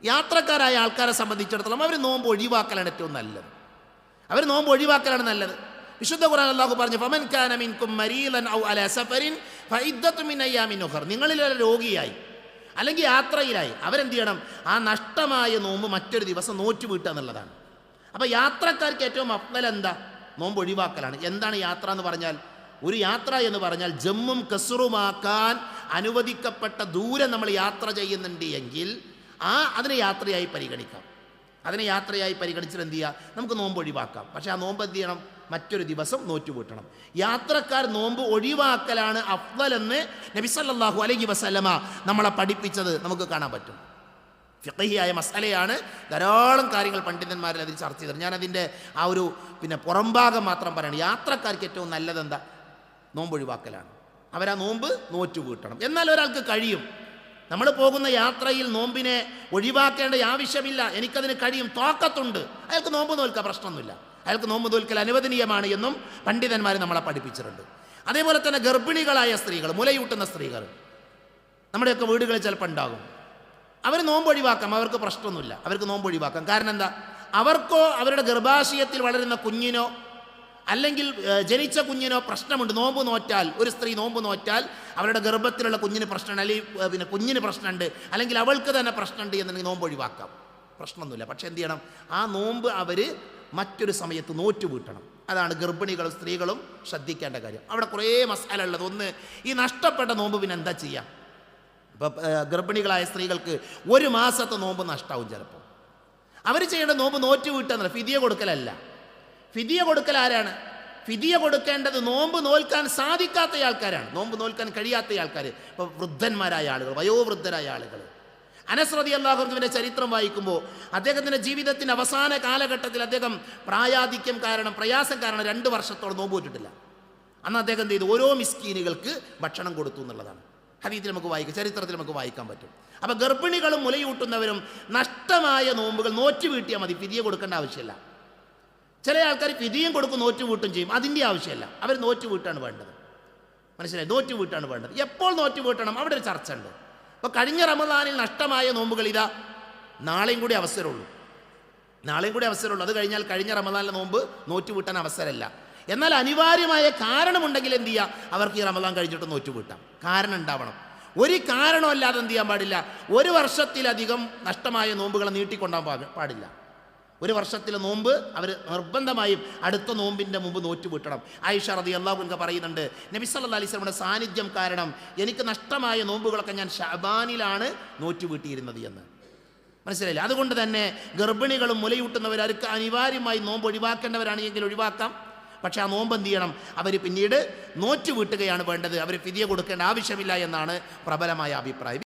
യാത്രക്കാരായ ആൾക്കാരെ സംബന്ധിച്ചിടത്തോളം അവർ നോമ്പ് ഒഴിവാക്കലാണ് ഏറ്റവും നല്ലത്. അവർ നോമ്പ് ഒഴിവാക്കലാണ് നല്ലത്. വിശുദ്ധ ഖുർആൻ അല്ലാഹു പറഞ്ഞു, ഫമൻ കാന മിൻകും മരീലൻ ഔ അലാ സഫരിൻ ഫഇദ്ദത്തു മിൻ അയ്യാമിൻ ഉഖർ. നിങ്ങളിൽ രോഗിയായി അല്ലെങ്കിൽ യാത്രയിലായി അവരെന്ത് ചെയ്യണം? ആ നഷ്ടമായ നോമ്പ് മറ്റൊരു ദിവസം നോറ്റ് വീട്ടുക എന്നുള്ളതാണ്. അപ്പോൾ യാത്രക്കാർക്ക് ഏറ്റവും അഫ്ളൽ എന്താ? നോമ്പ് ഒഴിവാക്കലാണ്. എന്താണ് യാത്ര എന്ന് പറഞ്ഞാൽ? ഒരു യാത്ര എന്ന് പറഞ്ഞാൽ ജമ്മും കസുറുമാക്കാൻ അനുവദിക്കപ്പെട്ട ദൂരം നമ്മൾ യാത്ര ചെയ്യുന്നുണ്ട് എങ്കിൽ അതിനെ യാത്രയായി പരിഗണിക്കാം. അതിനെ യാത്രയായി പരിഗണിച്ചിട്ട് എന്ത് ചെയ്യുക? നമുക്ക് നോമ്പ് ഒഴിവാക്കാം. പക്ഷേ ആ നോമ്പ് എന്ത് ചെയ്യണം? മറ്റൊരു ദിവസം നോറ്റ് വീട്ടണം. യാത്രക്കാർ നോമ്പ് ഒഴിവാക്കലാണ് അഫ്ളൽ എന്ന് നബി സല്ലല്ലാഹു അലൈഹി വസല്ലമ നമ്മളെ പഠിപ്പിച്ചത് നമുക്ക് കാണാൻ പറ്റും. ഫിഖഹിയായ മസലയാണ്. ധാരാളം കാര്യങ്ങൾ പണ്ഡിതന്മാരിൽ അതിൽ ചർച്ച ചെയ്തത്. ഞാനതിൻ്റെ ആ ഒരു പുറംഭാഗം മാത്രം പറയണം. യാത്രക്കാർക്ക് ഏറ്റവും നല്ലതെന്താ? നോമ്പ് ഒഴിവാക്കലാണ്. അവരാ നോമ്പ് നോറ്റ് വീട്ടണം. എന്നാൽ ഒരാൾക്ക് കഴിയും, നമ്മൾ പോകുന്ന യാത്രയിൽ നോമ്പിനെ ഒഴിവാക്കേണ്ട ആവശ്യമില്ല, എനിക്കതിന് കഴിയും, തോക്കത്തുണ്ട്, അയാൾക്ക് നോമ്പ് നോൽക്കുക, പ്രശ്നമൊന്നുമില്ല. അയാൾക്ക് നോമ്പ് നോൽക്കൽ അനുവദനീയമാണ് എന്നും പണ്ഡിതന്മാർ നമ്മളെ പഠിപ്പിച്ചിട്ടുണ്ട്. അതേപോലെ തന്നെ ഗർഭിണികളായ സ്ത്രീകൾ, മുലയൂട്ടുന്ന സ്ത്രീകൾ നമ്മുടെയൊക്കെ വീടുകളിൽ ചിലപ്പോൾ ഉണ്ടാകും. അവർ നോമ്പ് ഒഴിവാക്കാം, അവർക്ക് പ്രശ്നമൊന്നുമില്ല, അവർക്ക് നോമ്പ് ഒഴിവാക്കാം. കാരണം എന്താ? അവർക്കോ അവരുടെ ഗർഭാശയത്തിൽ വളരുന്ന കുഞ്ഞിനോ അല്ലെങ്കിൽ ജനിച്ച കുഞ്ഞിനോ പ്രശ്നമുണ്ട്. നോമ്പ് നോറ്റാൽ, ഒരു സ്ത്രീ നോമ്പ് നോറ്റാൽ അവരുടെ ഗർഭത്തിലുള്ള കുഞ്ഞിന് പ്രശ്നമുണ്ട്, അല്ലെങ്കിൽ കുഞ്ഞിന് പ്രശ്നമുണ്ട്, അല്ലെങ്കിൽ അവൾക്ക് തന്നെ പ്രശ്നമുണ്ട് എന്നുണ്ടെങ്കിൽ നോമ്പ് ഒഴിവാക്കാം, പ്രശ്നമൊന്നുമില്ല. പക്ഷെ എന്ത് ചെയ്യണം? ആ നോമ്പ് അവർ മറ്റൊരു സമയത്ത് നോറ്റ് വീട്ടണം. അതാണ് ഗർഭിണികളും സ്ത്രീകളും ശ്രദ്ധിക്കേണ്ട കാര്യം. അവിടെ കുറേ മസാല ഉള്ളത്. ഒന്ന്, ഈ നഷ്ടപ്പെട്ട നോമ്പ് പിന്നെ എന്താ ചെയ്യുക? ഇപ്പോൾ ഗർഭിണികളായ സ്ത്രീകൾക്ക് ഒരു മാസത്തെ നോമ്പ് നഷ്ടമാവും. ചിലപ്പോൾ അവർ ചെയ്യേണ്ട നോമ്പ് നോറ്റ് വീട്ടുക, ഫിദിയ കൊടുക്കലല്ല. ഫിദിയ കൊടുക്കൽ ആരാണ്? ഫിദിയ കൊടുക്കേണ്ടത് നോമ്പ് നോൽക്കാൻ സാധിക്കാത്ത ആൾക്കാരാണ്, നോമ്പ് നോൽക്കാൻ കഴിയാത്ത ആൾക്കാർ. ഇപ്പോൾ വൃദ്ധന്മാരായ ആളുകൾ, വയോവൃദ്ധരായ ആളുകൾ. അനസ് റളിയല്ലാഹു അൻഹുവിൻ്റെ ചരിത്രം വായിക്കുമ്പോൾ അദ്ദേഹത്തിൻ്റെ ജീവിതത്തിൻ്റെ അവസാന കാലഘട്ടത്തിൽ അദ്ദേഹം പ്രായാധിക്യം കാരണം, പ്രയാസം കാരണം 2 വർഷത്തോളം നോമ്പ് വിട്ടിട്ടില്ല. അന്ന് അദ്ദേഹം എന്ത് ചെയ്തു? ഓരോ മിസ്കീനുകൾക്ക് ഭക്ഷണം കൊടുത്തു എന്നുള്ളതാണ് ഹദീസിൽ നമുക്ക് വായിക്കാം, ചരിത്രത്തിൽ നമുക്ക് വായിക്കാൻ പറ്റും. അപ്പോൾ ഗർഭിണികളും മുലയൂട്ടുന്നവരും നഷ്ടമായ നോമ്പുകൾ നോറ്റ് വീട്ടിയാൽ മതി, ഫിദിയ കൊടുക്കേണ്ട ആവശ്യമില്ല. ചില ആൾക്കാർ ഫിദിയും കൊടുക്കും, നോറ്റ് വീട്ടും ചെയ്യും, അതിൻ്റെ ആവശ്യമില്ല. അവർ നോറ്റ് വീട്ടാണ് വേണ്ടത്. മനസ്സിലായി? നോറ്റ് വീട്ടാണ് വേണ്ടത്. എപ്പോൾ നോറ്റ് വീട്ടണം? അവിടെ ഒരു ചർച്ച ഉണ്ട്. അപ്പോൾ കഴിഞ്ഞ റമദാനിൽ നഷ്ടമായ നോമ്പുകൾ ഇതാ നാളെയും കൂടി അവസരമുള്ളൂ, നാളെയും കൂടി അവസരമുള്ളൂ. അത് കഴിഞ്ഞാൽ കഴിഞ്ഞ റമദാനിലെ നോമ്പ് നോറ്റ് വീട്ടാൻ അവസരമില്ല. എന്നാൽ അനിവാര്യമായ കാരണമുണ്ടെങ്കിൽ എന്ത് ചെയ്യുക? അവർക്ക് ഈ റമദാൻ കഴിഞ്ഞിട്ട് നോറ്റ് വീട്ടാം. കാരണം ഉണ്ടാവണം. ഒരു കാരണമല്ലാതെ എന്ത് ചെയ്യാൻ പാടില്ല? 1 വർഷത്തിലധികം നഷ്ടമായ നോമ്പുകളെ നീട്ടിക്കൊണ്ടാൻ പാടില്ല. 1 വർഷത്തിലെ നോമ്പ് അവർ നിർബന്ധമായും അടുത്ത നോമ്പിൻ്റെ മുമ്പ് നോറ്റ് വീട്ടണം. ആയിഷ റളിയല്ലാഹു അൻഹ പറയുന്നുണ്ട്, നബി സല്ലല്ലാഹു അലൈഹി വസല്ലമയുടെ സാന്നിധ്യം കാരണം എനിക്ക് നഷ്ടമായ നോമ്പുകളൊക്കെ ഞാൻ ശഅബാനിലാണ് നോറ്റ് വീട്ടിയിരുന്നത് എന്ന്. മനസ്സിലായില്ലേ? അതുകൊണ്ട് തന്നെ ഗർഭിണികളും മുലയൂട്ടുന്നവർക്ക് അനിവാര്യമായി നോമ്പ് ഒഴിവാക്കേണ്ടവരാണ് എങ്കിൽ ഒഴിവാക്കാം. പക്ഷേ ആ നോമ്പ് എന്ത് ചെയ്യണം? അവർ പിന്നീട് നോറ്റ് വീട്ടുകയാണ് വേണ്ടത്. അവർ ഫിദിയ കൊടുക്കേണ്ട ആവശ്യമില്ല എന്നാണ് പ്രബലമായ അഭിപ്രായം.